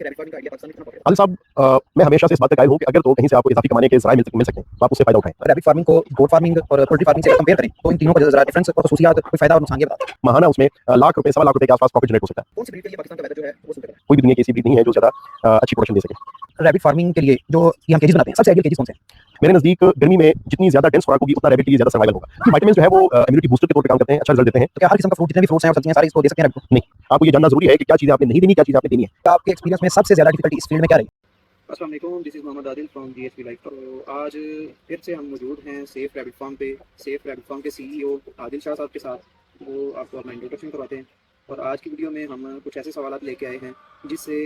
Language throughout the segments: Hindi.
आदिल साहब, मैं हमेशा से इस बात का कायल हूँ कि अगर तो कहीं से आपको इजाफी कमाने के ज़राए मिल सकते हैं तो आप उससे फायदा उठाएं। रैबिट फार्मिंग को गोट फार्मिंग और पोल्ट्री फार्मिंग से कंपेयर करें तो इन तीनों का जरा डिफरेंस और खसूसियात, कोई फायदा और नुकसान ये बताओ। महाना उसमें लाख रुपए, सवा लाख रुपए के आसपास प्रॉफिट जनरेट हो सकता है। कौन सी ब्रीड के लिए पाकिस्तान का वेदर जो है वो सूट है? कोई भी दुनिया की ऐसी ब्रीड नहीं है जो ज़्यादा अच्छी प्रोडक्शन दे सके। रैबिट फार्मिंग के लिए जो ये हम केजेस बनाते हैं, सबसे आइडियल केजेस कौन से हैं? मेरे नज़दीक गर्मी में जितनी ज़्यादा डेंस खुराक होगी उतना रैबिट के लिए ज़्यादा सर्वाइवल होगा, क्योंकि विटामिन जो है वो इम्यूनिटी बूस्टर के तौर पे काम करते हैं, अच्छा रिजल्ट देते हैं। तो क्या हर किस्म का फ्रूट, जितने भी फ्रूट्स हैं और सब्जियां सारी इसको दे सकते हैं रैबिट को? नहीं, आपको ये जानना जरूरी है कि क्या चीज़ें आपने नहीं देनी, क्या चीज़ें आपने देनी है। तो आपके एक्सपीरियंस में सबसे ज्यादा डिफिकल्टी इस फील्ड में क्या रही? अस्सलाम वालेकुम, this is Mohammad Adil from GSP Life. तो आज फिर से हम मौजूद हैं सेफ रैबिट फार्म पे। सेफ रैबिट फार्म के सीईओ आदिल शाह साहब के साथ, वो आपको अपना इंट्रोडक्शन करवाते हैं। और आज की वीडियो में हम कुछ ऐसे सवालात लेके आए हैं जिससे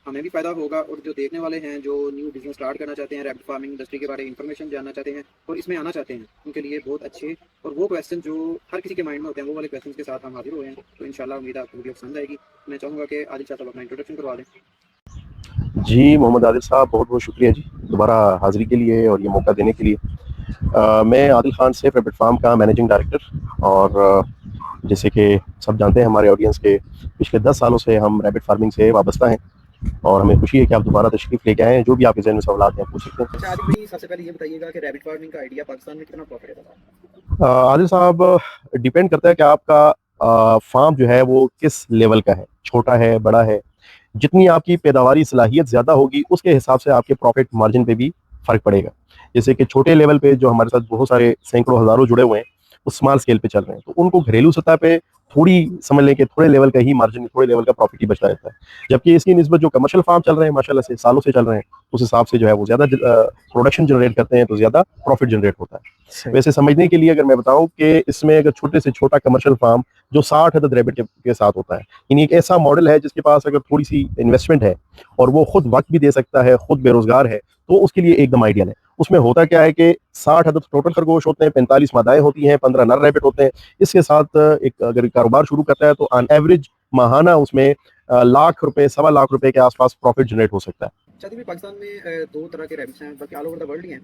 हमें भी फ़ायदा होगा, और जो देखने वाले हैं जो न्यू बिज़नेस स्टार्ट करना चाहते हैं, रैबिट फार्मिंग इंडस्ट्री के बारे में इंफॉर्मेशन जानना चाहते हैं और इसमें आना चाहते हैं, उनके लिए बहुत अच्छे और वो क्वेश्चन जो हर किसी के माइंड में होते हैं, वो वाले क्वेश्चन के साथ हम हाजिर हुए हैं। तो इंशाल्लाह उम्मीद है आपको वीडियो पसंद आएगी। मैं चाहूँगा कि आदिल शाह साहब अपना इंट्रोडक्शन करवा दें। जी मोहम्मद आदिल साहब, बहुत बहुत शुक्रिया जी दोबारा हाज़िरी के लिए और ये मौका देने के लिए। मैं Adil Khan Safe Rabbit Farm का मैनेजिंग डायरेक्टर, और जैसे कि सब जानते हैं हमारे ऑडियंस के, पिछले 10 सालों से हम रैबिट फार्मिंग से वाबस्ता हैं और हमें खुशी है कि आप दोबारा तशरीफ़ लेके आए हैं। जो भी आपके ज़हन में सवालात हैं पूछ सकते हैं। अच्छा आदिल भाई, सबसे पहले ये बताइएगा कि रैबिट फार्मिंग का आइडिया पाकिस्तान में कितना प्रॉफिट है? आदिल साहब, डिपेंड करता है कि आपका फार्म जो है वो किस लेवल का है, छोटा है, बड़ा है। जितनी आपकी पैदावारी सलाहियत ज़्यादा होगी उसके हिसाब से आपके प्रॉफिट मार्जिन पे भी फ़र्क पड़ेगा। जैसे कि छोटे लेवल पे जो हमारे साथ बहुत सारे सैकड़ों हज़ारों जुड़े हुए हैं, वो स्मॉल स्केल पे चल रहे हैं, तो उनको घरेलू सतह पे थोड़ी समझ लें कि थोड़े लेवल का ही मार्जिन, थोड़े लेवल का प्रॉफिट ही बचता रहता है। जबकि इसकी निस्बत जो कमर्शियल फार्म चल रहे हैं, माशाल्लाह से सालों से चल रहे हैं, उस हिसाब से जो है वो ज़्यादा प्रोडक्शन जनरेट करते हैं तो ज़्यादा प्रॉफिट जनरेट होता है। वैसे समझने के लिए अगर मैं बताऊं कि इसमें अगर छोटे से छोटा कमर्शियल फार्म जो 60 अदद रैबिट के साथ होता है, यानी एक ऐसा मॉडल है जिसके पास अगर थोड़ी सी इन्वेस्टमेंट है और वो खुद वक्त भी दे सकता है, खुद बेरोजगार है, तो उसके लिए एकदम आइडियल है। उसमें होता क्या है कि 60 अदद टोटल खरगोश होते हैं, 45 मादाएं होती हैं, 15 नर रैबिट होते हैं। इसके साथ एक अगर कारोबार शुरू करता है तो ऑन एवरेज माहाना उसमें लाख रुपए, सवा लाख रुपए के आसपास प्रॉफिट जनरेट हो सकता है। अच्छा भी पाकिस्तान में दो तरह के रैबिट्स हैं, बल्कि ऑल ओवर द वर्ल्ड ही हैं।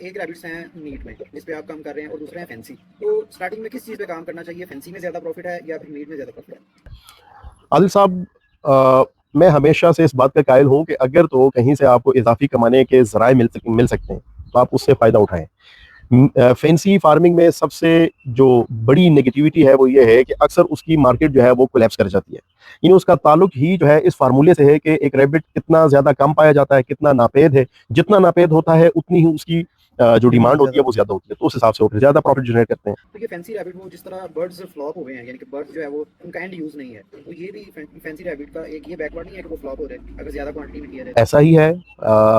एक रैबिट्स हैं मीट में, जिस पे आप काम कर रहे हैं, और दूसरे हैं फैंसी। तो स्टार्टिंग में किस चीज़ पे काम करना चाहिए? फैंसी में ज़्यादा प्रॉफिट है या फिर मीट में ज़्यादा प्रॉफिट है? आदिल साहब, मैं हमेशा से इस बात का कायल हूँ कि अगर तो कहीं से आपको इजाफी कमाने के ज़राए मिल सकते हैं तो आप उससे फ़ायदा उठाएं। फैंसी फार्मिंग में सबसे जो बड़ी नेगेटिविटी है वो ये है कि अक्सर उसकी मार्केट जो है वो कोलैप्स कर जाती है। यानी उसका ताल्लुक ही जो है इस फार्मूले से है कि एक रैबिट कितना ज़्यादा कम पाया जाता है, कितना नापेद है। जितना नापेद होता है उतनी ही उसकी जो डिमांड होती है वो ज़्यादा होती है, तो उस हिसाब से वो फिर ज़्यादा प्रॉफिट जनरेट करते हैं। तो ये फैंसी रैबिट, वो जिस तरह बर्ड्स फ्लॉप हुए हैं, यानी कि बर्ड्स जो है वो उनका एंड यूज़ नहीं है, तो ये भी फैंसी रैबिट का एक ये बैकवर्ड नहीं है कि वो फ्लॉप हो रहे हैं अगर ज़्यादा क्वांटिटी में किया जाए? ऐसा ही है।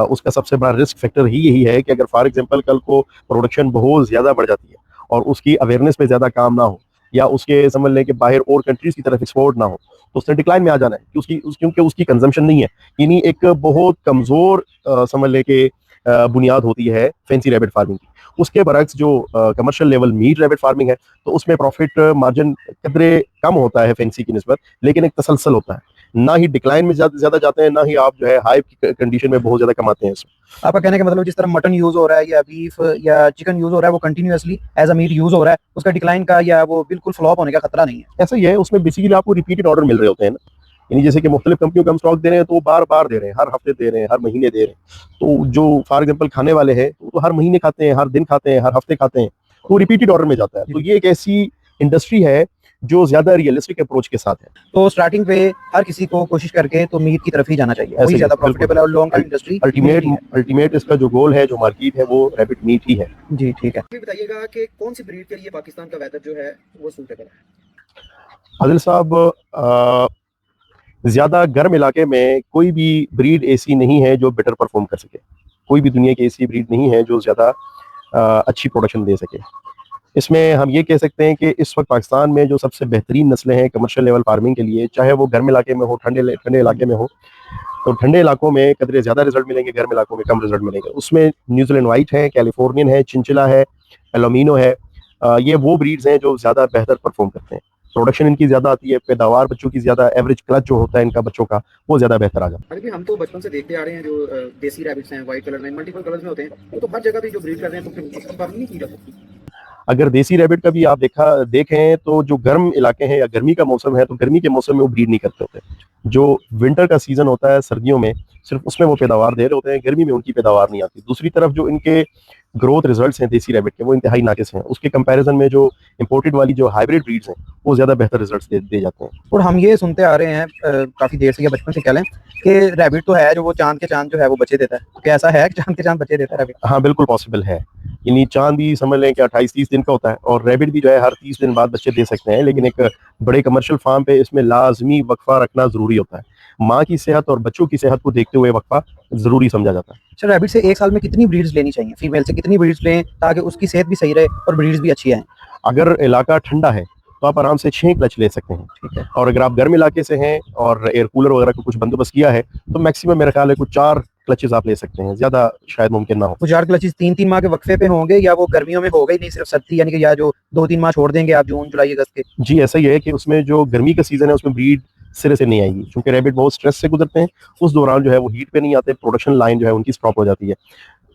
उसका सबसे बड़ा रिस्क फैक्टर ही यही है कि अगर फॉर एग्जांपल कल को प्रोडक्शन बहुत ज़्यादा बढ़ जाती है और उसकी अवेयरनेस पे ज़्यादा काम ना हो, या उसके समझ लें कि बाहर और कंट्रीज़ की तरफ एक्सपोर्ट ना हो, तो उसने डिक्लाइन में आ जाना है कि क्योंकि उसकी कंजम्पशन नहीं है। यानी एक बहुत कमज़ोर समझ लें कि बुनियाद होती है फैंसी रैबिट फार्मिंग की। उसके बरक्स जो commercial level meat rabbit farming है, तो उसमें प्रॉफिट मार्जिन कदरे कम होता है फैंसी की निस्बत, लेकिन एक तसलसल होता है। ना ही डिक्लाइन में ज़्यादा जाते हैं, ना ही आप जो है हाई कंडीशन में बहुत ज़्यादा कमाते हैं इसमें। आपका कहने का मतलब जिस तरह मटन यूज़ हो रहा है या बीफ या चिकन यूज़ हो रहा है, वो continuously as a meat use हो रहा है, उसका डिक्लाइन का या वो बिल्कुल फ्लॉप होने का खतरा नहीं है? ऐसा ही है, उसमें बेसिकली आपको रिपीटेड ऑर्डर मिल रहे होते हैं ना। यानी जैसे कि मुख्तलिफ कंपनियों को हम स्टॉक दे रहे हैं तो बार बार दे रहे हैं, हर हफ्ते दे रहे हैं, हर महीने दे रहे हैं। तो जो फॉर एग्जाम्पल खाने वाले हैं तो हर महीने खाते हैं, हर दिन खाते हैं, हर हफ्ते खाते हैं, तो रिपीटेड ऑर्डर में जाता है। तो ये एक ऐसी इंडस्ट्री है जो ज्यादा रियलिस्टिक अप्रोच के साथ है। तो स्टार्टिंग पे हर किसी को कोशिश करके तो मीट की तरफ ही जाना चाहिए, वही ज्यादा प्रॉफिटेबल है और लॉन्ग टर्म इंडस्ट्री अल्टीमेट इसका जो गोल है, जो मार्केट है, वो रैबिट मीट ही है। जी ठीक है। ये बताइएगा कि कौन सी ब्रीड के लिए पाकिस्तान का वेदर जो है वो सूटेबल है? आदिल साहब, ज्यादा गर्म इलाके में कोई भी ब्रीड ऐसी नहीं है जो बेटर परफॉर्म कर सके। कोई भी दुनिया की ऐसी ब्रीड नहीं है जो ज्यादा अच्छी प्रोडक्शन दे सके। इसमें हम ये कह सकते हैं कि इस वक्त पाकिस्तान में जो सबसे बेहतरीन नस्लें हैं कमर्शियल लेवल फार्मिंग के लिए, चाहे वो गर्म इलाके में हो, ठंडे इलाके में हो, तो ठंडे इलाकों में कदरे ज़्यादा रिजल्ट मिलेंगे, गर्म इलाकों में कम रिजल्ट मिलेंगे। उसमें न्यूजीलैंड वाइट है, कैलिफोर्नियन है, चिंचिला है, एलोमिनो है। ये वो ब्रीड्स हैं जो ज़्यादा बेहतर परफॉर्म करते हैं। प्रोडक्शन इनकी ज़्यादा आती है, पैदावार बच्चों की ज़्यादा, एवरेज क्लच जो होता है इनका बच्चों का वो ज़्यादा बेहतर आ जाता है। अभी हम तो बचपन से देखते आ रहे हैं जो देसी रैबिट्स हैं, व्हाइट कलर में, मल्टीपल कलर्स में होते हैं, तो हर जगह भी जो ब्रीड कर रहे हैं तो फिर उसकी फार्मिंग नहीं की जा सकती? अगर देसी रैबिट का भी आप देखें तो जो गर्म इलाके हैं या गर्मी का मौसम है तो गर्मी के मौसम में वो ब्रीड नहीं करते होते। जो विंटर का सीजन होता है सर्दियों में सिर्फ उसमें वो पैदावार दे रहे होते हैं, गर्मी में उनकी पैदावार नहीं आती। दूसरी तरफ जो इनके ग्रोथ रिजल्ट्स हैं देसी रैबिट के वो इंतहाई नाकिस हैं, उसके कंपैरिजन में जो इंपोर्टेड वाली जो हाइब्रिड ब्रीड्स हैं वो ज़्यादा बेहतर रिजल्ट्स दे जाते हैं। और हम ये सुनते आ रहे हैं काफ़ी देर से या बचपन से कह लें कि रैबिट तो है जो वो चांद के चांद जो है वो बच्चे देता है, तो क्या ऐसा है कि चांद के चांद बच्चे देता है रैबिट? हाँ बिल्कुल पॉसिबल है। यानी चांद भी समझ लें कि 28-30 दिन का होता है और रैबिट भी जो है हर 30 दिन बाद बच्चे दे सकते हैं, लेकिन एक बड़े कमर्शियल फार्म पे इसमें लाजमी वक्फा रखना ज़रूरी होता है। माँ की सेहत और बच्चों की सेहत को देखते हुए वक्फा ज़रूरी समझा जाता है। अच्छा, रैबिट से एक साल में कितनी ब्रीड्स लेनी चाहिए, फीमेल से कितनी ब्रीड्स लें ताकि उसकी सेहत भी सही रहे और ब्रीड्स भी अच्छी आएँ? अगर इलाका ठंडा है तो आप आराम से 6 क्लच ले सकते हैं, ठीक है। और अगर आप गर्म इलाके से हैं और एयर कूलर वगैरह का कुछ बंदोबस्त किया है तो मैक्सिमम मेरा ख्याल है कुछ 4 क्लचेस आप ले सकते हैं, ज़्यादा शायद मुमकिन ना हो। वो 4 क्लचेस 3-3 माह के वक्फे पे होंगे या वो गर्मियों में होगा ही नहीं सिर्फ सर्दी, यानी कि या जो 2-3 माह छोड़ देंगे आप जून जुलाई अगस्त के? जी ऐसा ही है कि उसमें जो गर्मी का सीज़न है उसमें ब्रीड सिरे से नहीं आएगी, क्योंकि रैबिट बहुत स्ट्रेस से गुजरते हैं, उस दौरान जो है वो हीट पे नहीं आते, प्रोडक्शन लाइन जो है उनकी स्टॉप हो जाती है।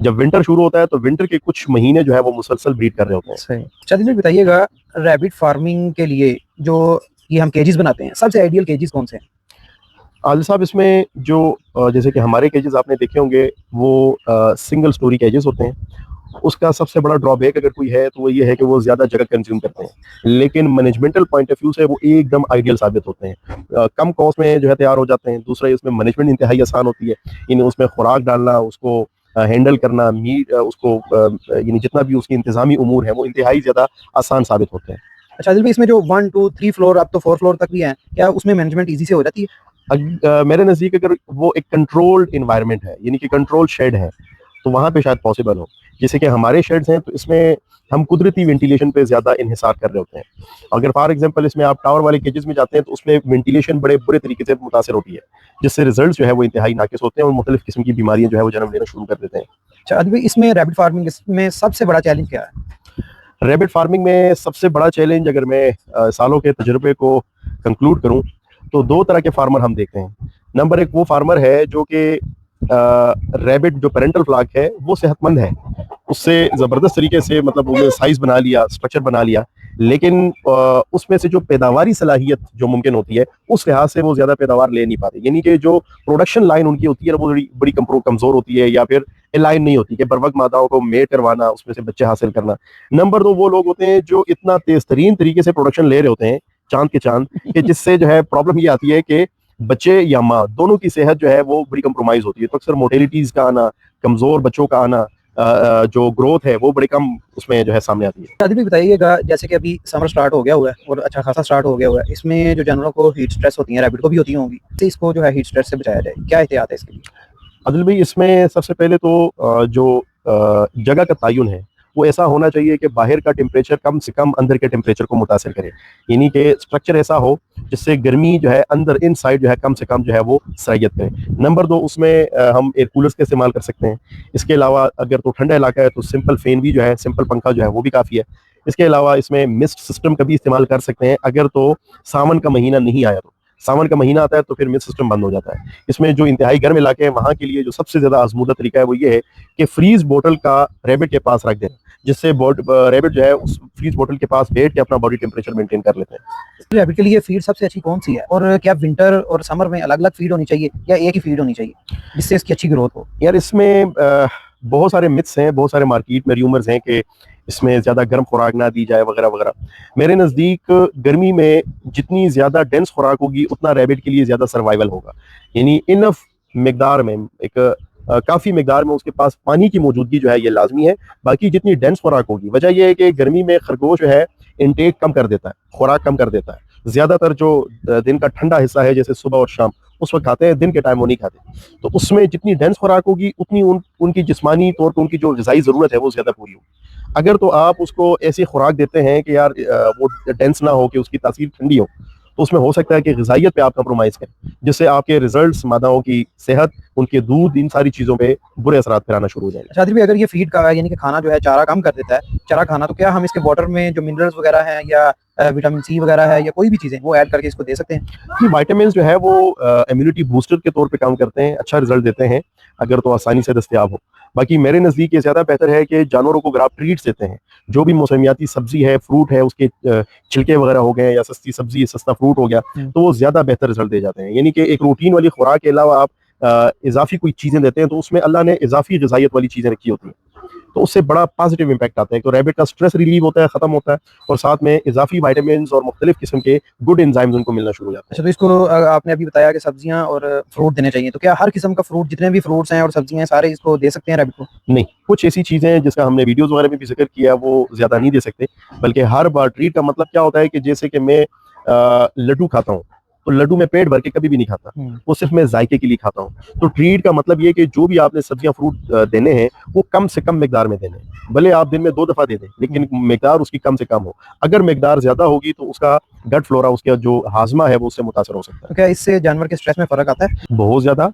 जब विंटर शुरू होता है तो विंटर के कुछ महीने जो है वो मुसलसल ब्रीड कर रहे होते हैं। सही। चलिए बताइएगा, रैबिट फार्मिंग के लिए जो ये हम केजेस बनाते हैं सबसे आइडियल केजेस कौन से हैं? आदिल साहब इसमें जो जैसे कि हमारे केजेस आपने देखे होंगे वो सिंगल स्टोरी केजेस होते हैं। उसका सबसे बड़ा ड्रॉबैक अगर कोई है तो वो ये है कि वो ज़्यादा जगह कंज्यूम करते हैं, लेकिन मैनेजमेंटल पॉइंट ऑफ व्यू से वो एकदम आइडियल साबित होते हैं। कम कॉस्ट में जो है तैयार हो जाते हैं। दूसरा इसमें मैनेजमेंट इंतहाई आसान होती है, यानी उसमें खुराक डालना, उसको हैंडल करना, मीट उसको यानी जितना भी उसकी इंतज़ामी उमूर है वो इंतहाई ज़्यादा आसान साबित होते हैं। अच्छा आदिल भाई, इसमें जो 1 2 3 फ्लोर अब तो 4 फ्लोर तक भी हैं, क्या उसमें मैनेजमेंट ईजी से हो जाती है? मेरे नज़दीक अगर वो एक कंट्रोल्ड इन्वायरमेंट है, यानी कि कंट्रोल शेड है, तो वहाँ पे शायद पॉसिबल हो। जैसे कि हमारे शेड्स हैं तो इसमें हम कुदरती वेंटिलेशन पे ज़्यादा इन्हिसार कर रहे होते हैं। अगर फॉर एग्जांपल इसमें आप टावर वाले केजेस में जाते हैं तो उसमें वेंटिलेशन बड़े बुरे तरीके से मुतासर होती है, जिससे रिजल्ट जो है वो इंतहाई नाकिस होते हैं और मुख्तलिफ किस्म की बीमारियां जो है वो जन्म लेना शुरू कर देते हैं। अच्छा आदिल भाई, इसमें रैबिट फार्मिंग में सबसे बड़ा चैलेंज क्या है? रैबिट फार्मिंग में सबसे बड़ा चैलेंज अगर मैं सालों के तजुर्बे को कंक्लूड करूं तो 2 तरह के फार्मर हम देखते हैं। नंबर 1 वो फार्मर है जो कि रैबिट जो पेरेंटल फ्लाक है वो सेहतमंद है, उससे ज़बरदस्त तरीके से मतलब उन्हें साइज बना लिया, स्ट्रक्चर बना लिया, लेकिन उसमें से जो पैदावारी सलाहियत जो मुमकिन होती है उस लिहाज से वो ज़्यादा पैदावार ले नहीं पाते, यानी कि जो प्रोडक्शन लाइन उनकी होती है वो बड़ी कमज़ोर होती है या फिर लाइन नहीं होती कि बर वक्त मादाओं को मेट करवाना, उसमें से बच्चे हासिल करना। नंबर 2 वो लोग होते हैं जो इतना तेज तरीन तरीके से प्रोडक्शन ले रहे होते हैं चांद के चांद कि जिससे जो है प्रॉब्लम ये आती है कि बच्चे या माँ दोनों की सेहत जो है वो बड़ी कंप्रोमाइज होती है। तो अक्सर मोटेलिटीज का आना, कमजोर बच्चों का आना, जो ग्रोथ है वो बड़े कम उसमें जो है सामने आती है। आदिल भाई बताइएगा, जैसे कि अभी समर स्टार्ट हो गया हुआ है और अच्छा खासा स्टार्ट हो गया हुआ है, इसमें जो जानवरों को हीट स्ट्रेस होती है, रैबिट को भी होती होंगी, तो इसको जो है हीट स्ट्रेस से बचाया जाए, क्या एहतियात है इसके लिए? अदिल भाई इसमें सबसे पहले तो जो जगह का तयन है वो ऐसा होना चाहिए कि बाहर का टेम्परेचर कम से कम अंदर के टेम्परेचर को मुतासिर करे, यानी कि स्ट्रक्चर ऐसा हो जिससे गर्मी जो है अंदर इन साइड जो है कम से कम जो है वो सराहियत करे। नंबर 2 उसमें हम एयर कूलर्स का इस्तेमाल कर सकते हैं। इसके अलावा अगर तो ठंडा इलाका है तो सिंपल फैन भी जो है, सिंपल पंखा जो है वो भी काफ़ी है। इसके अलावा इसमें मिस्ट सिस्टम का भी इस्तेमाल कर सकते हैं। अगर तो सावन का महीना नहीं आया तो सावन का महीना आता है तो फिर मिस्ट सिस्टम बंद हो जाता है। इसमें जो इंतहाई गर्म इलाके हैं वहाँ के लिए जो सबसे ज़्यादा आजमूदा तरीका है वो ये है कि फ्रीज बोतल का रैबिट के पास रख देना, जिससे रैबिट जो है उस फ्रीज बोतल के पास बैठ के अपना बॉडी टेम्परेचर मेंटेन कर लेते हैं। रैबिट के लिए फीड सबसे अच्छी कौन सी है, और क्या विंटर और समर में अलग अलग फीड होनी चाहिए या एक ही फीड होनी चाहिए जिससे इसकी अच्छी ग्रोथ हो? यार इसमें बहुत सारे मिथ्स हैं, बहुत सारे मार्केट में र्यूमर्स हैं कि इसमें ज़्यादा गर्म खुराक ना दी जाए वगैरह वगैरह। मेरे नज़दीक गर्मी में जितनी ज़्यादा डेंस खुराक होगी उतना रैबिट के लिए ज़्यादा सर्वाइवल होगा, यानी इनफ मिकदार में एक काफ़ी मिकदार में उसके पास पानी की मौजूदगी जो है ये लाजमी है। बाकी जितनी डेंस खुराक होगी, वजह यह है कि गर्मी में खरगोश जो है इनटेक कम कर देता है, खुराक कम कर देता है। ज़्यादातर जो दिन का ठंडा हिस्सा है जैसे सुबह और शाम उस वक्त खाते हैं, दिन के टाइम वो नहीं खाते, तो उसमें जितनी डेंस खुराक होगी उतनी उनकी जिस्मानी तौर पर उनकी जो ग़िज़ाई ज़रूरत है वो ज़्यादा पूरी होगी। अगर तो आप उसको ऐसी खुराक देते हैं कि यार वो डेंस ना हो, कि उसकी तासीर ठंडी हो, तो उसमें हो सकता है कि ग़िज़ाइयत पे आप कंप्रोमाइज़ करें, जिससे आपके रिजल्ट्स, मादाओं की सेहत उनके दूध, इन सारी चीज़ों पे बुरे असरात फिर आना शुरू हो जाएंगे। शादी भाई, अगर ये फीड का यानी कि खाना जो है चारा कम कर देता है, चारा खाना, तो क्या हम इसके वाटर में जो मिनरल्स वगैरह हैं या विटामिन सी वगैरह है या कोई भी चीज़ें वो ऐड करके इसको दे सकते हैं? ये वाइटामिन जो है वो इम्यूनिटी बूस्टर के तौर पे काम करते हैं, अच्छा रिजल्ट देते हैं अगर तो आसानी से दस्तयाब हो। बाकी मेरे नज़दीक ये ज़्यादा बेहतर है कि जानवरों को अगर आप ट्रीट्स देते हैं, जो भी मौसमियाती सब्जी है, फ्रूट है, उसके छिलके वगैरह हो गए या सस्ती सब्जी, सस्ता फ्रूट हो गया, तो वो ज़्यादा बेहतर रिजल्ट दे जाते हैं। यानी कि एक रूटीन वाली खुराक के अलावा आप इजाफी कोई चीज़ें देते हैं तो उसमें अल्लाह ने इजाफी ग़िज़ाइयत वाली चीज़ें रखी होती हैं, तो उससे बड़ा पॉजिटिव इम्पैक्ट आता है। तो रैबिट का स्ट्रेस रिलीव होता है, ख़त्म होता है, और साथ में इजाफी वाइटामिन्स और मुख्तलिफ किस्म के गुड एंजाइम्स उनको मिलना शुरू हो जाते हैं। अच्छा, तो इसको आपने अभी बताया कि सब्जियां और फ्रूट देने चाहिए, तो क्या हर किस्म का फ्रूट, जितने भी फ्रूट्स हैं और सब्जियां हैं, सारे इसको दे सकते हैं रैबिट को? नहीं, कुछ ऐसी चीज़ें हैं जिसका हमने वीडियोस वगैरह में भी जिक्र किया, वो ज़्यादा नहीं दे सकते। बल्कि हर बार ट्रीट का मतलब क्या होता है कि जैसे कि मैं लड्डू खाता हूँ, तो लड्डू मैं पेट भर के कभी भी नहीं खाता, वो सिर्फ मैं जायके के लिए खाता हूँ। तो ट्रीट का मतलब ये कि जो भी आपने सब्जियां फ्रूट देने हैं वो कम से कम मिकदार में देने हैं। भले आप दिन में 2 दफ़ा दे दें, लेकिन मिकदार उसकी कम से कम हो। अगर मिकदार ज़्यादा होगी तो उसका गट फ्लोरा, उसका जो हाजमा है, वो उससे मुतासर हो सकता तो क्या इससे जानवर के स्ट्रेस में फ़र्क आता है? है बहुत ज़्यादा।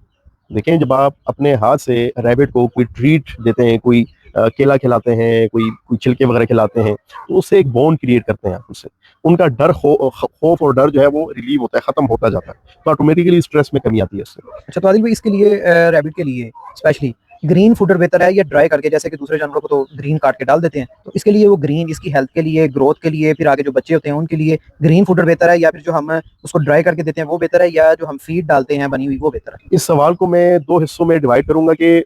देखें, जब आप अपने हाथ से रैबिट को कोई ट्रीट देते हैं, कोई केला खिलाते हैं, कोई छिलके वगैरह खिलाते हैं, तो उससे एक बॉन्ड क्रिएट करते हैं आप उससे। उनका डर, खौफ और डर जो है वो रिलीव होता है, ख़त्म होता जाता है, तो ऑटोमेटिकली स्ट्रेस में कमी आती है इससे। अच्छा, तो आदिल भाई, इसके लिए रैबिट के लिए स्पेशली ग्रीन फूडर बेहतर है या ड्राई करके? जैसे कि दूसरे जानवरों को तो ग्रीन काट के डाल देते हैं, तो इसके लिए वो ग्रीन, इसकी हेल्थ के लिए, ग्रोथ के लिए, फिर आगे जो बच्चे होते हैं उनके लिए ग्रीन फूडर बेहतर है, या फिर जो हम उसको ड्राई करके देते हैं वो बेहतर है, या जो हम फीड डालते हैं बनी हुई वो बेहतर है? इस सवाल को मैं 2 हिस्सों में डिवाइड करूंगा कि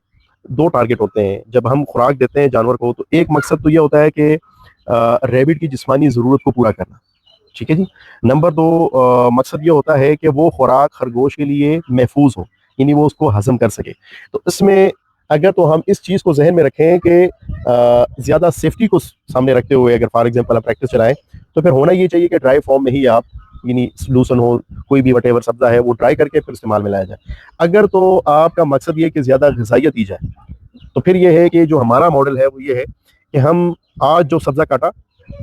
2 टारगेट होते हैं जब हम खुराक देते हैं जानवर को। तो एक मकसद तो ये होता है कि रैबिट की जिस्मानी ज़रूरत को पूरा करना, ठीक है जी। नंबर 2 मकसद ये होता है कि वो खुराक खरगोश के लिए महफूज हो, यानी वो उसको हजम कर सके। तो इसमें अगर तो हम इस चीज़ को जहन में रखें कि ज़्यादा सेफ्टी को सामने रखते हुए अगर फॉर एग्जांपल आप प्रैक्टिस चलाएं, तो फिर होना ये चाहिए कि ड्राई फॉर्म में ही आप, यानी सॉल्यूशन हो, कोई भी वटेवर सब्जा है वो ड्राई करके फिर इस्तेमाल में लाया जाए। अगर तो आपका मकसद ये कि ज़्यादा ग़िज़ाइयत दी जाए, तो फिर ये है कि जो हमारा मॉडल है वो ये है कि हम आज जो सब्जा काटा,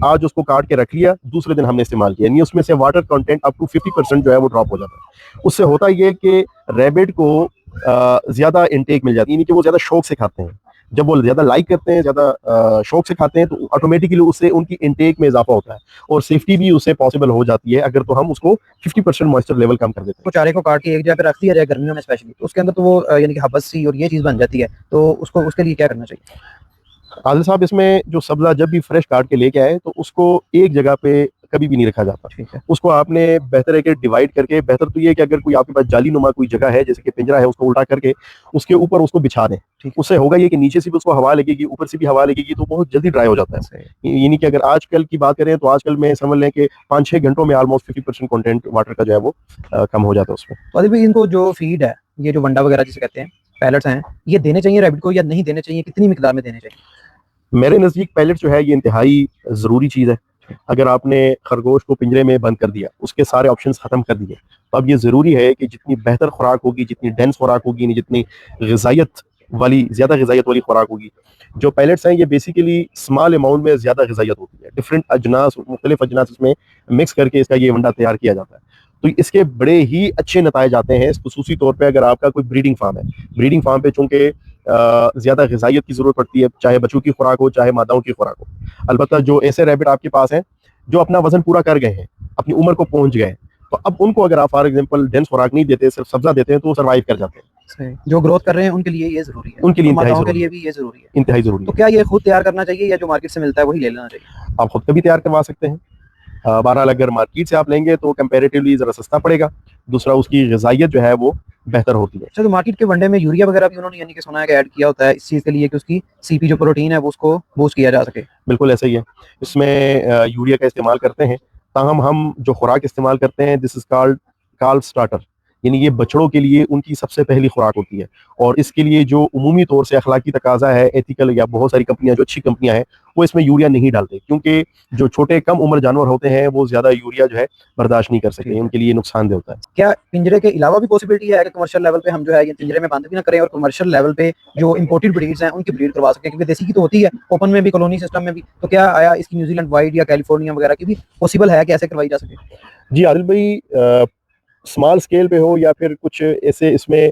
आज उसको काट के रख लिया, दूसरे दिन हमने इस्तेमाल किया, यानी उसमें से वाटर कंटेंट अप टू 50% जो है वो ड्रॉप हो जाता है। उससे होता ये कि रैबिट को ज़्यादा इंटेक मिल जाती है, यानी कि वो ज़्यादा शौक से खाते हैं। जब वो ज़्यादा लाइक करते हैं, ज़्यादा शौक से खाते हैं, तो ऑटोमेटिकली उससे उनकी इंटेक में इजाफा होता है और सेफ्टी भी उससे पॉसिबल हो जाती है अगर तो हम उसको 50% मॉइस्चर लेवल कम कर देते हैं। तो चारे को काट के एक जगह पे रख दिया जाए गर्मियों में स्पेशली, तो उसके अंदर तो वो यानी कि हबस सी और ये चीज़ बन जाती है, तो उसको, उसके लिए क्या करना चाहिए? आदिल साहब, इसमें जो सब्जा जब भी फ्रेश काट के लेके आए तो उसको एक जगह पे कभी भी नहीं रखा जाता। ठीक है। उसको आपने बेहतर है कि डिवाइड करके, बेहतर तो ये है कि अगर कोई आपके पास जाली नुमा कोई जगह है, जैसे कि पिंजरा है, उसको उल्टा करके उसके ऊपर उसको बिछा दें। ठीक। उससे होगा ये कि नीचे से भी उसको हवा लगेगी, ऊपर से भी हवा लगेगी, तो बहुत जल्दी ड्राई हो जाता है। सही। यानी कि अगर आजकल की बात करें तो आजकल में समझ लें कि 5-6 घंटों में ऑलमोस्ट 50% कंटेंट वाटर का जो है वो कम हो जाता है उसमें। तो आदिल भाई, इनको जो फीड है, ये जो वंडा वगैरह जिसे कहते हैं, पैलेट्स हैं, ये देने चाहिए रैबिट को या नहीं देने चाहिए? कितनी मिकदार में देने चाहिए? मेरे नज़दीक पैलेट जो है ये इंतहाई ज़रूरी चीज़ है। अगर आपने खरगोश को पिंजरे में बंद कर दिया, उसके सारे ऑप्शंस ख़त्म कर दिए, तो अब ये ज़रूरी है कि जितनी बेहतर खुराक होगी, जितनी डेंस खुराक होगी, जितनी ज़्यादा ग़िज़ाइयत वाली खुराक होगी। जो पैलेट्स हैं ये बेसिकली स्मॉल अमाउंट में ज़्यादा ग़िज़ाइयत होती है। डिफरेंट अजनास, मुख्तलिफ अजनास इसमें मिक्स करके इसका ये वंडा तैयार किया जाता है। तो इसके बड़े ही अच्छे नताइज आते हैं, खुसूसी तौर पे अगर आपका कोई ब्रीडिंग फार्म है। ब्रीडिंग फार्म पे चूँकि ज़्यादा ग़िज़ाइयत की ज़रूरत पड़ती है, चाहे बच्चों की खुराक हो, चाहे मादाओं की खुराक हो। अलबत्ता जो ऐसे रैबिट आपके पास हैं जो अपना वज़न पूरा कर गए हैं, अपनी उम्र को पहुँच गए हैं, तो अब उनको अगर आप फॉर एग्जांपल डेंस खुराक नहीं देते, सिर्फ सब्ज़ा देते हैं, तो वो सर्वाइव कर जाते हैं। सही। जो ग्रोथ कर रहे हैं उनके लिए ये ज़रूरी है, उनके लिए इंतहाई माताओं के ज़रूरी लिए है, भी ये ज़रूरी है। इंतहाई ज़रूरी तो है। क्या ये खुद तैयार करना चाहिए या जो मार्केट से मिलता है वही ले लेना चाहिए? आप खुद का भी तैयार करवा सकते हैं। बहरहाल अगर मार्केट से आप लेंगे तो कंपैरेटिवली ज़रा सस्ता पड़ेगा, दूसरा उसकी ग़िज़ाइयत जो है वो बेहतर होती है। अच्छा, तो मार्केट के वनडे में यूरिया वगैरह भी उन्होंने यानी कि सुना है कि ऐड किया होता है इस चीज़ के लिए कि उसकी सीपी जो प्रोटीन है वो उसको बूस्ट किया जा सके? बिल्कुल ऐसा ही है। इसमें यूरिया का इस्तेमाल करते हैं, ताहम हम जो खुराक इस्तेमाल करते हैं, this is called Calw starter, यानी ये बछड़ों के लिए उनकी सबसे पहली खुराक होती है। और इसके लिए जो उमूमी तौर से अखलाकी तकाजा है, एथिकल, या बहुत सारी कंपनियां जो अच्छी कंपनियां हैं वो इसमें यूरिया नहीं डालते, क्योंकि जो छोटे कम उम्र जानवर होते हैं वो ज़्यादा यूरिया जो है बर्दाश्त नहीं कर सकते, उनके लिए नुकसानदेह होता है। क्या पिंजरे के अलावा भी पॉसिबिलिटी है कि कमर्शियल लेवल पे हम जो है ये पिंजरे में बंद भी ना करें और कमर्शियल लेवल पे जो इंपोर्टेड ब्रीड्स हैं उनकी ब्रीड करवा सकें? क्योंकि देसी की तो होती है ओपन में भी, कॉलोनी सिस्टम में भी, तो क्या आया इसकी न्यूजीलैंड वाइड या कैलिफोर्निया वगैरह की भी पॉसिबल है कि ऐसे करवाई जा सके? जी आदिल भाई, स्मॉल स्केल पे हो या फिर कुछ ऐसे इसमें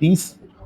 30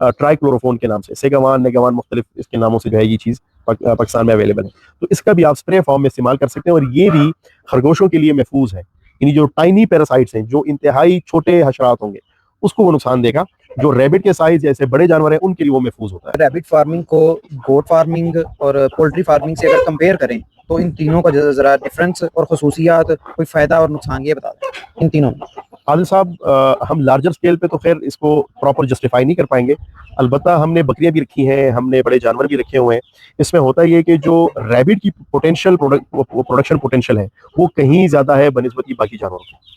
ट्राइक्लोरोफोन के नाम से, सेगावान नेगावान मुख्तलिफ इसके नामों से जो है ये चीज़ पाकिस्तान में अवेलेबल है। तो इसका भी आप स्प्रे फॉर्म में इस्तेमाल कर सकते हैं और ये भी खरगोशों के लिए महफूज है। यानी जो टाइनी पैरासाइट्स हैं, जो इंतहाई छोटे हशरात होंगे, उसको वो नुकसान देगा। जो रैबिट के साइज जैसे बड़े जानवर हैं उनके लिए वो महफूज होता है। रैबिट फार्मिंग को गोट फार्मिंग और पोल्ट्री फार्मिंग से अगर कंपेयर करें तो इन तीनों का जरा डिफरेंस और खसूसियात, कोई फ़ायदा और नुकसान ये बता दें इन तीनों में। आदिल साहब, हम लार्जर स्केल पे तो खैर इसको प्रॉपर जस्टिफाई नहीं कर पाएंगे। अलबत्ता हमने बकरियां भी रखी हैं, हमने बड़े जानवर भी रखे हुए हैं। इसमें होता ये कि जो रैबिट की पोटेंशियल प्रोडक्शन पोटेंशियल है वो कहीं ज़्यादा है बनिस्बत बाकी जानवरों की।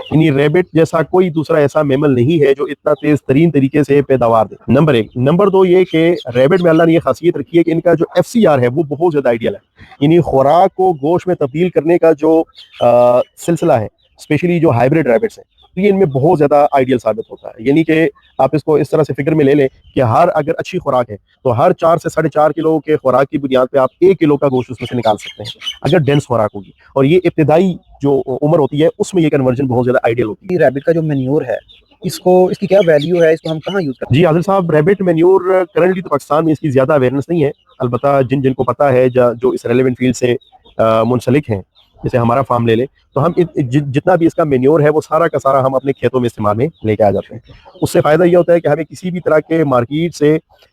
यानी रैबिट जैसा कोई दूसरा ऐसा मैमल नहीं है जो इतना तेज तरीन तरीके से पैदावार दे, नंबर एक। नंबर दो ये कि रैबिट में अल्लाह ने ये खासियत रखी है कि इनका जो FCR है वो बहुत ज़्यादा आइडियल है। यानी खुराक को गोश्त में तब्दील करने का जो सिलसिला है, स्पेशली जो हाइब्रिड रैबिट्स हैं, तो ये इनमें बहुत ज़्यादा आइडियल साबित होता है। यानी कि आप इसको इस तरह से फिक्र में ले लें कि हर अगर अच्छी खुराक है तो हर 4 से 4.5 किलो के खुराक की बुनियाद पे आप 1 किलो का गोश्त उसमें से निकाल सकते हैं अगर डेंस खुराक होगी। और ये इब्तिदाई जो उम्र होती है उसमें ये कन्वर्जन बहुत ज़्यादा आइडियल होती है। रैबिट का जो मैन्योर है, इसकी क्या वैल्यू है, इसको हम कहाँ यूज़ करते हैं? जी आदिल साहब, रैबिट मैन्योर करंटली तो पाकिस्तान में इसकी ज़्यादा अवेयरनेस नहीं है। अलबत्ता जिनको पता है, जो इस रेलेवेंट फील्ड से मुंसलिक हैं, जैसे हमारा फार्म ले लें, तो हम जितना भी इसका मैन्योर है वो सारा का सारा हम अपने खेतों में इस्तेमाल में लेके आ जाते हैं। उससे फ़ायदा ये होता है कि हमें किसी भी तरह के मार्केट से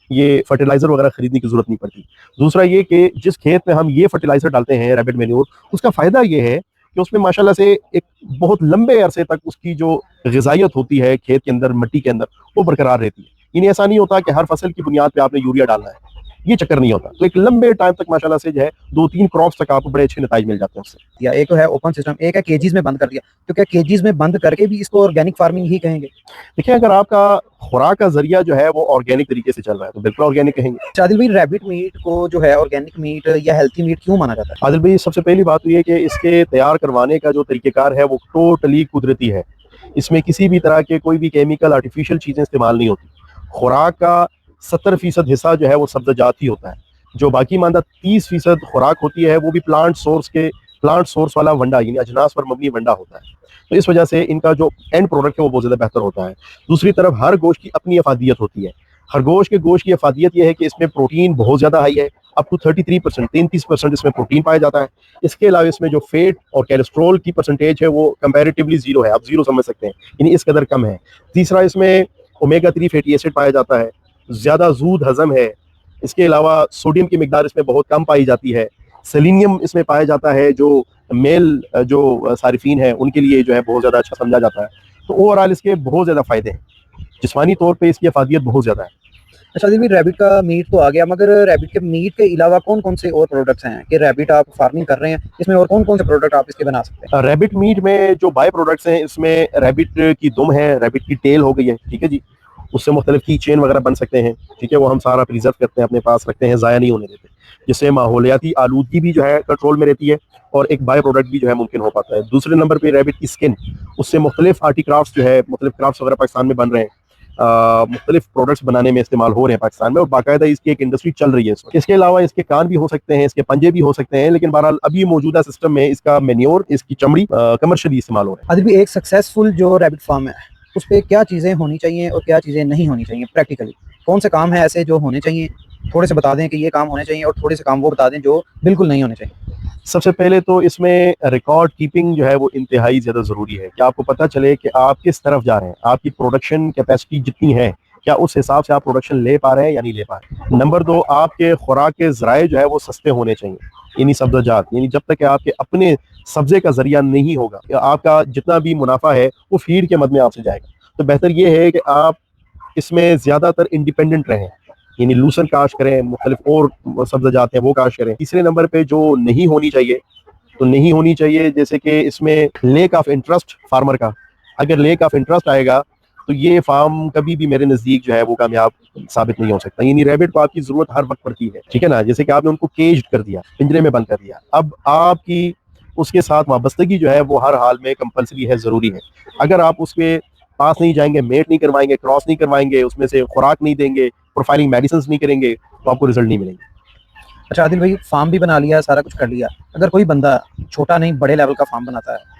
ये फर्टिलाइज़र वगैरह खरीदने की ज़रूरत नहीं पड़ती। दूसरा ये कि जिस खेत में हम ये फर्टिलाइज़र डालते हैं रैबिट मैन्योर, उसका फ़ायदा ये है कि उसमें माशाल्लाह से एक बहुत लंबे अरसे तक उसकी जो ग़िज़ाइयत होती है खेत के अंदर, मिट्टी के अंदर, वो बरकरार रहती है। यानी ऐसा नहीं होता कि हर फसल की बुनियाद पे आपने यूरिया डालना है, ये चक्कर नहीं होता। तो एक लंबे टाइम तक माशाल्लाह से जो है 2-3 क्रॉप्स तक आपको बड़े अच्छे नतीजे मिल जाते हैं उससे। या एक तो है ओपन सिस्टम, एक है केजीज में बंद कर दिया, तो क्या केजीज में बंद करके भी इसको ऑर्गेनिक फार्मिंग ही कहेंगे? देखिए, अगर आपका खुराक का जरिया जो है वो ऑर्गेनिक तरीके से चल रहा है तो बिल्कुल ऑर्गेनिक कहेंगे। आदिल भाई, रैबिट मीट को जो है ऑर्गेनिक मीट या हेल्थी मीट क्यों माना जाता है? आदिल भाई, सबसे पहली बात तो ये कि इसके तैयार करवाने का जो तरीक़ेकार है वो टोटली कुदरती है। इसमें किसी भी तरह के कोई भी केमिकल, आर्टिफिशियल चीज़ें इस्तेमाल नहीं होती। खुराक का 70% हिस्सा जो है वो सब्ज़जात ही होता है। जो बाकी मानदा 30% खुराक होती है वो भी प्लांट सोर्स वाला वंडा, यानी अजनास पर मबनी वंडा होता है। तो इस वजह से इनका जो एंड प्रोडक्ट है वो बहुत ज़्यादा बेहतर होता है। दूसरी तरफ हर गोश्त की अपनी अफादियत होती है। खरगोश के गोश्त की अफादियत यह है कि इसमें प्रोटीन बहुत ज़्यादा हाई है, अप टू 33% इसमें प्रोटीन पाया जाता है। इसके अलावा इसमें जो फेट और कोलेस्ट्रॉल की परसेंटेज है वो कंपैरेटिवली ज़ीरो है, आप ज़ीरो समझ सकते हैं, यानी इस कदर कम है। तीसरा, इसमें ओमेगा 3 फैटी एसिड पाया जाता है, ज़्यादा जूद हज़म है। इसके अलावा सोडियम की मिकदार इसमें बहुत कम पाई जाती है। सेलेनियम इसमें पाया जाता है, जो मेल जो सारिफीन है उनके लिए जो है बहुत ज़्यादा अच्छा समझा जाता है। तो ओवरऑल इसके बहुत ज़्यादा फ़ायदे हैं, जिस्मानी तौर पे इसकी अफादियत बहुत ज़्यादा है। अच्छा आदिल भाई, रैबिट का मीट तो आ गया, मगर रैबिट के मीट के अलावा कौन कौन से और प्रोडक्ट्स हैं कि रैबिट आप फार्मिंग कर रहे हैं, इसमें और कौन कौन से प्रोडक्ट आप इसके बना सकते हैं? रैबिट मीट में जो बाय प्रोडक्ट्स हैं, इसमें रैबिट की दुम है, रैबिट की टेल हो गई है, ठीक है जी, उससे मुख्तलिफ की चेन वगैरह बन सकते हैं, ठीक है, वो हम सारा प्रिजर्व करते हैं, अपने पास रखते हैं, ज़ाया नहीं होने देते, जिससे माहौलियाती आलूदगी भी जो है कंट्रोल में रहती है और एक बाय प्रोडक्ट भी जो है मुमकिन हो पाता है। दूसरे नंबर पे रैबिट की स्किन, उससे मुख्तलिफ आर्टी क्राफ्ट जो है, मुख्तलिफ क्राफ्ट वगैरह पाकिस्तान में बन रहे हैं, मुख्तलिफ प्रोडक्ट्स बनाने में इस्तेमाल हो रहे हैं पाकिस्तान में, और बाकायदा इसकी एक इंडस्ट्री चल रही है। इसके अलावा इसके कान भी हो सकते हैं, इसके पंजे भी हो सकते हैं, लेकिन बहरहाल अभी मौजूदा सिस्टम में इसका मैन्योर, इसकी चमड़ी कमर्शियली इस्तेमाल हो रहा है। आदिल भाई, एक सक्सेसफुल जो रैबिट फार्म है उस पर क्या चीज़ें होनी चाहिए और क्या चीज़ें नहीं होनी चाहिए प्रैक्टिकली? कौन से काम है ऐसे जो होने चाहिए, थोड़े से बता दें कि ये काम होने चाहिए, और थोड़े से काम वो बता दें जो बिल्कुल नहीं होने चाहिए। सबसे पहले तो इसमें रिकॉर्ड कीपिंग जो है वो इंतहाई ज़्यादा ज़रूरी है कि आपको पता चले कि आप किस तरफ जा रहे हैं, आपकी प्रोडक्शन कैपेसिटी जितनी है, क्या उस हिसाब से आप प्रोडक्शन ले पा रहे हैं या नहीं ले पा रहे हैं। नंबर 2, आपके खुराक के ज़राए जो है वो सस्ते होने चाहिए, यानी सब्ज़जात, यानी जब तक कि आपके अपने सब्ज़े का ज़रिया नहीं होगा, आपका जितना भी मुनाफा है वो फीड के मद में आपसे जाएगा। तो बेहतर ये है कि आप इसमें ज़्यादातर इंडिपेंडेंट रहें, यानी लूसन काश्त करें, मुख्तलिफ और सब्ज़जात हैं वो काश्त करें। तीसरे नंबर पे जो नहीं होनी चाहिए, तो नहीं होनी चाहिए जैसे कि इसमें लेक ऑफ इंटरेस्ट फार्मर का, अगर लेक ऑफ इंटरेस्ट आएगा तो ये फार्म कभी भी मेरे नज़दीक जो है वो कामयाब साबित नहीं हो सकता। यानी रैबिट को आपकी ज़रूरत हर वक्त पड़ती है, ठीक है ना, जैसे कि आपने उनको केज्ड कर दिया, पिंजरे में बंद कर दिया, अब आपकी उसके साथ वाबस्तगी जो है वो हर हाल में कंपल्सरी है, ज़रूरी है। अगर आप उसके पास नहीं जाएंगे, मेट नहीं करवाएंगे, क्रॉस नहीं करवाएंगे, उसमें से खुराक नहीं देंगे, प्रोफाइलिंग मेडिसिन नहीं करेंगे, तो आपको रिजल्ट नहीं मिलेंगे। अच्छा आदिल भाई, फार्म भी बना लिया, सारा कुछ कर लिया, अगर कोई बंदा छोटा नहीं बड़े लेवल का फार्म बनाता है,